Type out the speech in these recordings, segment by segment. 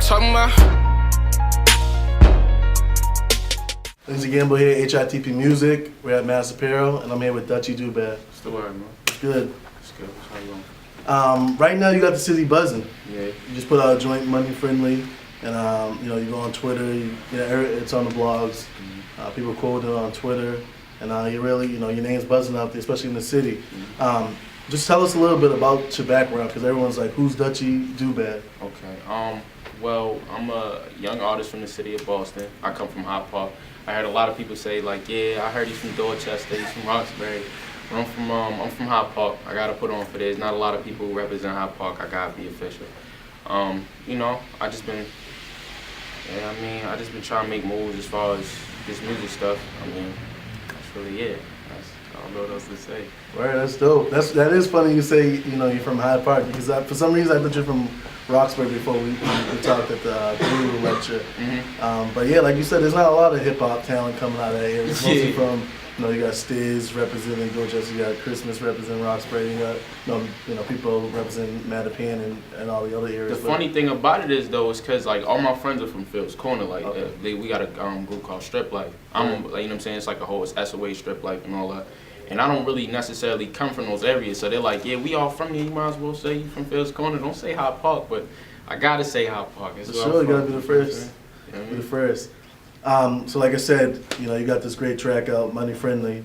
talking about? Lindsey Gamble here, HITP Music. We're at Mass Apparel, and I'm here with Dutchy DoBad. What's the word, man? It's good. It's good. How you going? Right now, you got the city buzzing. Yeah. You just put out a joint, Money Friendly, and you go on Twitter. It's on the blogs. People quote it on Twitter, and you really, your name's buzzing out there, especially in the city. Just tell us a little bit about your background, because everyone's like, "Who's Dutchy DoBad?" Okay. Well, I'm a young artist from the city of Boston. I come from Hyde Park. I heard a lot of people say like, "Yeah, I heard he's from Dorchester, he's from Roxbury." But I'm from Hyde Park. I gotta put on for this. Not a lot of people who represent Hyde Park. I gotta be official. I just been trying to make moves as far as this music stuff. That's really it. I don't know what else to say. Right, that's dope. That is funny you say, you're from Hyde Park, because for some reason I thought you're from Roxbury before we talked at the Guru lecture. But yeah, like you said, there's not a lot of hip hop talent coming out of that area. It's mostly from, you got Stiz representing Dorchester, you got Christmas representing Roxbury, you got people representing Mattapan and all the other areas. The funny thing about it is though, is because like all my friends are from Phil's Corner. Like we got a group called Strip Life. It's like a whole SOA Strip Life and all that. And I don't really necessarily come from those areas, so they're like, yeah, we all from here. You might as well say you from Phil's Corner. Don't say Hyde Park, but I gotta say Hyde Park. For sure, you gotta be the first. Be the first. So like I said, you got this great track out, Money Friendly.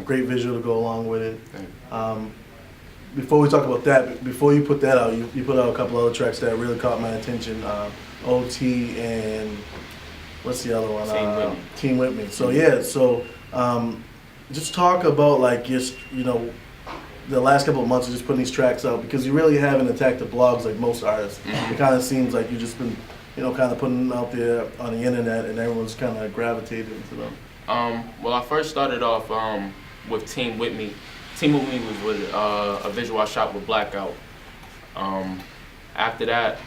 Great visual to go along with it. Before we talk about that, before you put that out, you put out a couple other tracks that really caught my attention. OT and what's the other one? Team With Me. So yeah, just talk about like just the last couple of months of just putting these tracks out, because you really haven't attacked the blogs like most artists. It kind of seems like you've just been kind of putting them out there on the internet, and everyone's kind of gravitated into them. Well, I first started off with Team With Me. Team With Me was with a visual I shot with Blackout. After that,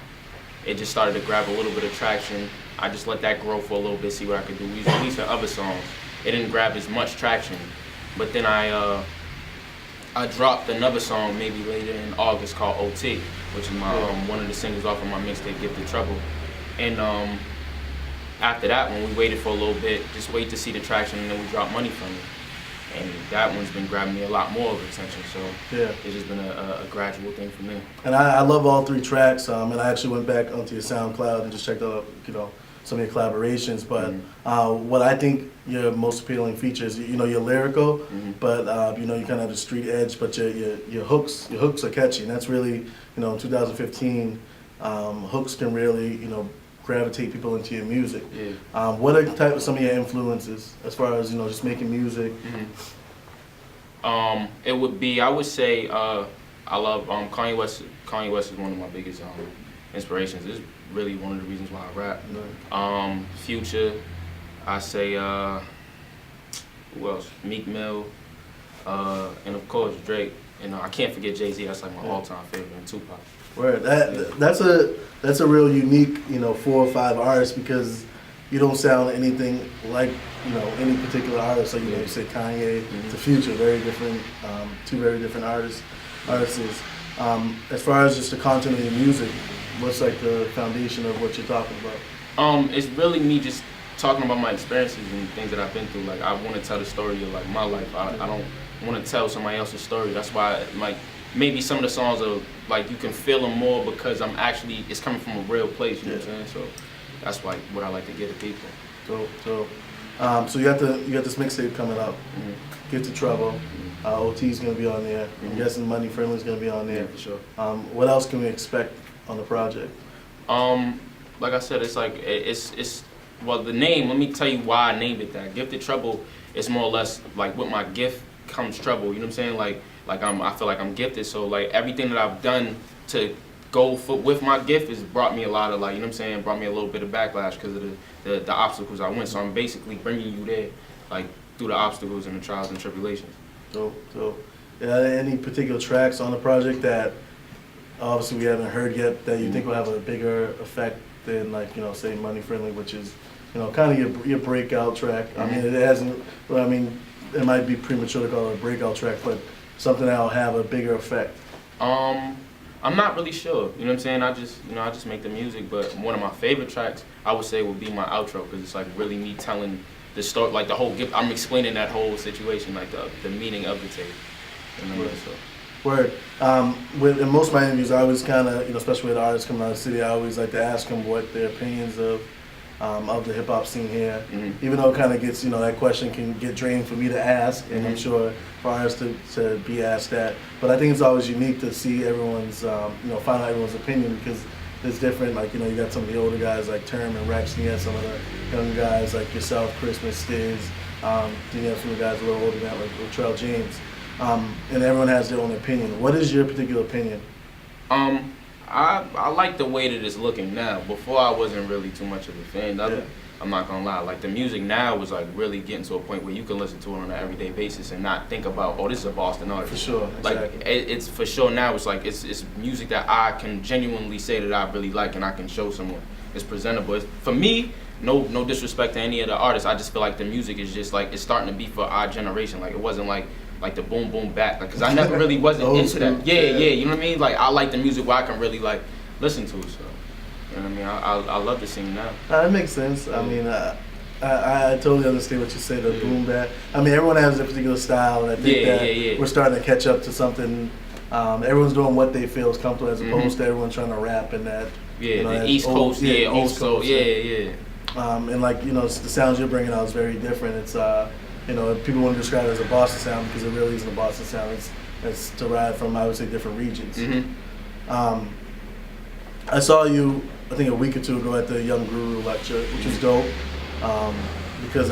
it just started to grab a little bit of traction. I just let that grow for a little bit, see what I could do. We released other songs. It didn't grab as much traction, but then I dropped another song maybe later in August called OT, which is my one of the singles off of my mixtape Gifted Trouble. And after that, when we waited for a little bit, just wait to see the traction, and then we dropped Money From It. And that one's been grabbing me a lot more of attention, so it's just been a gradual thing for me. And I love all three tracks, and I actually went back onto your SoundCloud and just checked out, some of your collaborations. But what I think your most appealing feature is, you're lyrical, but you kind of have the street edge, but your hooks are catchy, and that's really, in 2015, hooks can really, gravitate people into your music. What are some of your influences as far as just making music? It would be, I would say, I love Kanye West. Kanye West is one of my biggest inspirations. It's really one of the reasons why I rap. Future, I say, who else? Meek Mill, and of course Drake. And I can't forget Jay-Z. That's like my all-time favorite, and Tupac. Word. That's a real unique 4 or 5 artists, because you don't sound anything like any particular artist. Like you say Kanye to Future, very different, 2 very different artists. As far as just the content of your music, what's like the foundation of what you're talking about? It's really me just talking about my experiences and things that I've been through. Like I want to tell the story of like my life. I don't want to tell somebody else's story. That's why like maybe some of the songs are like you can feel them more, because it's coming from a real place. You know what I'm saying? So that's like what I like to give to people. So you got this mixtape coming up. Gifted Trouble. OT's gonna be on there. I'm guessing Money Friendly's gonna be on there. Yeah, for sure. What else can we expect on the project? Like I said, it's like well, the name. Let me tell you why I named it that. Gifted Trouble is more or less like with my gift comes trouble. You know what I'm saying? Like I feel like I'm gifted. So like everything that I've done to go with my gift has brought me a lot of like, you know what I'm saying? Brought me a little bit of backlash because of the obstacles I went. So I'm basically bringing you there, like through the obstacles and the trials and tribulations. So, any particular tracks on the project that obviously we haven't heard yet that you think will have a bigger effect than like, say Money Friendly, which is, kind of your breakout track? I mean, it hasn't, it might be premature to call it a breakout track, but something that'll have a bigger effect. I'm not really sure. You know what I'm saying? I just make the music. But one of my favorite tracks, I would say, would be my outro, because it's like really me telling the story, like the whole. I'm explaining that whole situation, like the meaning of the tape. You know what I mean? So. Word. In most of my interviews, I always kind of, especially with artists coming out of the city, I always like to ask them what their opinions of the hip hop scene here. Mm-hmm. Even though it kind of gets, that question can get drained for me to ask, and I'm sure for artists to be asked that. But I think it's always unique to see everyone's, find out everyone's opinion, because it's different. Like, you got some of the older guys like Term and Rex, and you have some of the young guys like yourself, Christmas, Stiz. Then you have some of the guys a little older than that, like Latrell James. And everyone has their own opinion. What is your particular opinion? I like the way that it's looking now. Before, I wasn't really too much of a fan of it. I'm not gonna lie. Like, the music now is like really getting to a point where you can listen to it on an everyday basis and not think about, oh, this is a Boston artist. For sure. Like, exactly. it's for sure now. It's like it's music that I can genuinely say that I really like, and I can show someone. It's presentable. For me, no disrespect to any of the artists. I just feel like the music is just like, it's starting to be for our generation. Like, it wasn't like the boom boom bap, like, cause I never really wasn't into that. Yeah, you know what I mean? Like, I like the music where I can really like listen to it. So, you know what I mean? I love the scene now. That makes sense. I mean, I totally understand what you say. The boom bap. I mean, everyone has a particular style, and I think we're starting to catch up to something. Everyone's doing what they feel is comfortable, as opposed to everyone trying to rap in that. Yeah, the East Coast. Also. And like, the sounds you're bringing out is very different. It's people want to describe it as a Boston sound, because it really isn't a Boston sound. It's derived from, I would say, different regions. I saw you, I think a week or two ago, at the Young Guru lecture, which was dope. Because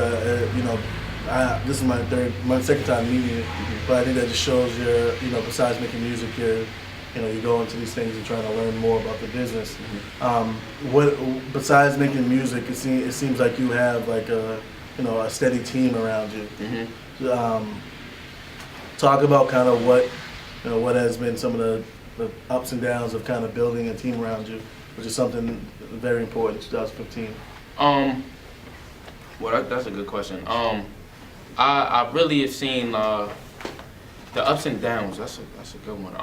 this is my second time meeting you, but I think that just shows you're, besides making music, you go into these things and trying to learn more about the business. What besides making music, it seems like you have like a steady team around you. Talk about kind of what has been some of the ups and downs of kind of building a team around you, which is something very important in 2015. Well, that's a good question. I really have seen the ups and downs. That's a good one.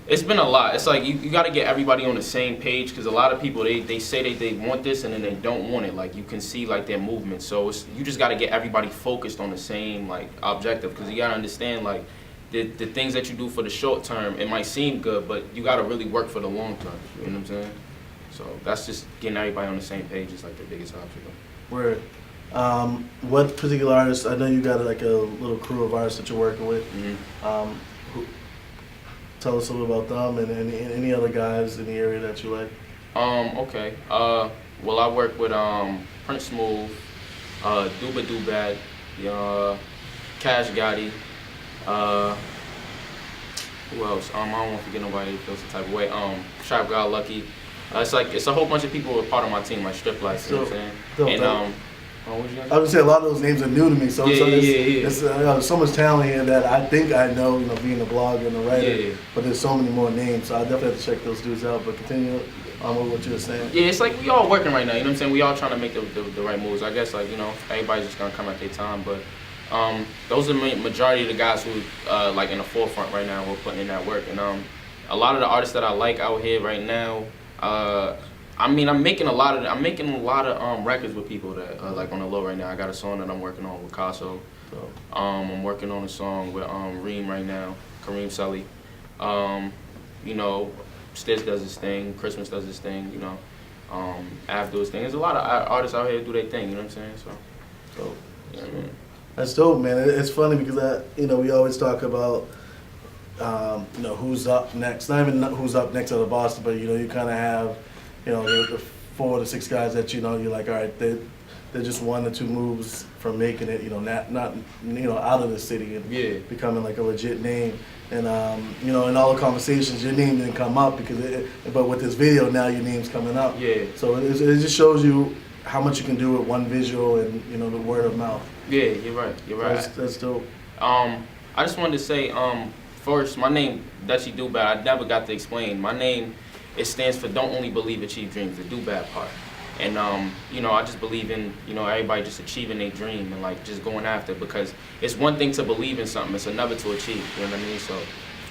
It's been a lot. It's like you got to get everybody on the same page, because a lot of people, they say they want this and then they don't want it. Like, you can see like their movement. So you just got to get everybody focused on the same like objective, because you got to understand like the things that you do for the short term, it might seem good, but you got to really work for the long term. You know what I'm saying? So that's just getting everybody on the same page is like the biggest obstacle. Word. What particular artists? I know you got like a little crew of artists that you're working with. Tell us a little about them and any other guys in the area that you like. Okay. Well, I work with Prince Smooth, Dutchy DoBad, Cash Gotti. Who else? I don't want to forget nobody that feels the type of way. Trap God Lucky. It's a whole bunch of people who are part of my team, like Strip Lights. You know what I'm saying? And I was gonna say a lot of those names are new to me, so there's so much talent here that I think I know, being a blogger and a writer. But there's so many more names, so I definitely have to check those dudes out. But continue on with what you were saying. Yeah, it's like we all working right now. You know what I'm saying? We all trying to make the right moves. I guess everybody's just gonna come at their time, but those are the majority of the guys who like in the forefront right now. We're putting in that work, and a lot of the artists that I like out here right now. I'm making a lot of records with people that are like on the low right now. I got a song that I'm working on with Casso. I'm working on a song with Reem right now, Kareem Sully. Stiz does his thing, Christmas does his thing, Av does his thing. There's a lot of artists out here who do their thing, you know what I'm saying? So you know what I mean? That's dope, man. It's funny because we always talk about who's up next. Not even who's up next out of Boston, but you kind of have the 4 to 6 guys that you're like, all right, they're just 1 or 2 moves from making it, not out of the city and becoming like a legit name. And in all the conversations, your name didn't come up but with this video now, your name's coming up. Yeah. So it just shows you how much you can do with one visual and the word of mouth. Yeah, you're right. That's dope. I just wanted to say, first, my name Dutchy DoBad. I never got to explain my name. It stands for Don't Only Believe, Achieve Dreams, the DoBad part. And I just believe in everybody just achieving their dream and like just going after it, because it's one thing to believe in something, it's another to achieve. You know what I mean? So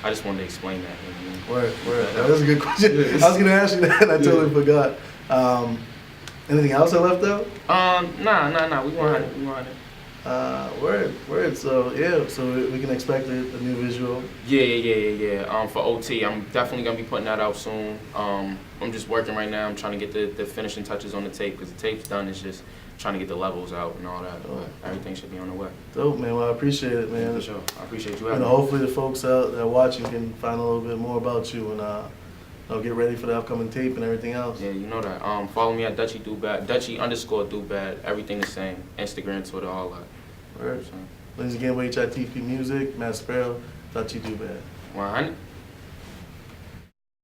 I just wanted to explain that. You know what I mean? Word. That was a good question. I was gonna ask you that, and I totally forgot. Anything else I left out? Nah. We want it. Word. So yeah, so we can expect a new visual. Yeah. For OT, I'm definitely gonna be putting that out soon. I'm just working right now. I'm trying to get the finishing touches on the tape because the tape's done. It's just trying to get the levels out and all that. But everything should be on the way. Dope, man. Well, I appreciate it, man. For sure. I appreciate you having me. Hopefully the folks out there watching can find a little bit more about you and get ready for the upcoming tape and everything else. Yeah, you know that. Follow me at Dutchy DoBad. Dutchy_DoBad. Everything the same. Instagram, Twitter, all that. Word. Lindsey Gamble, HITP Music, Mass Apparel, Dutchy DoBad. 100.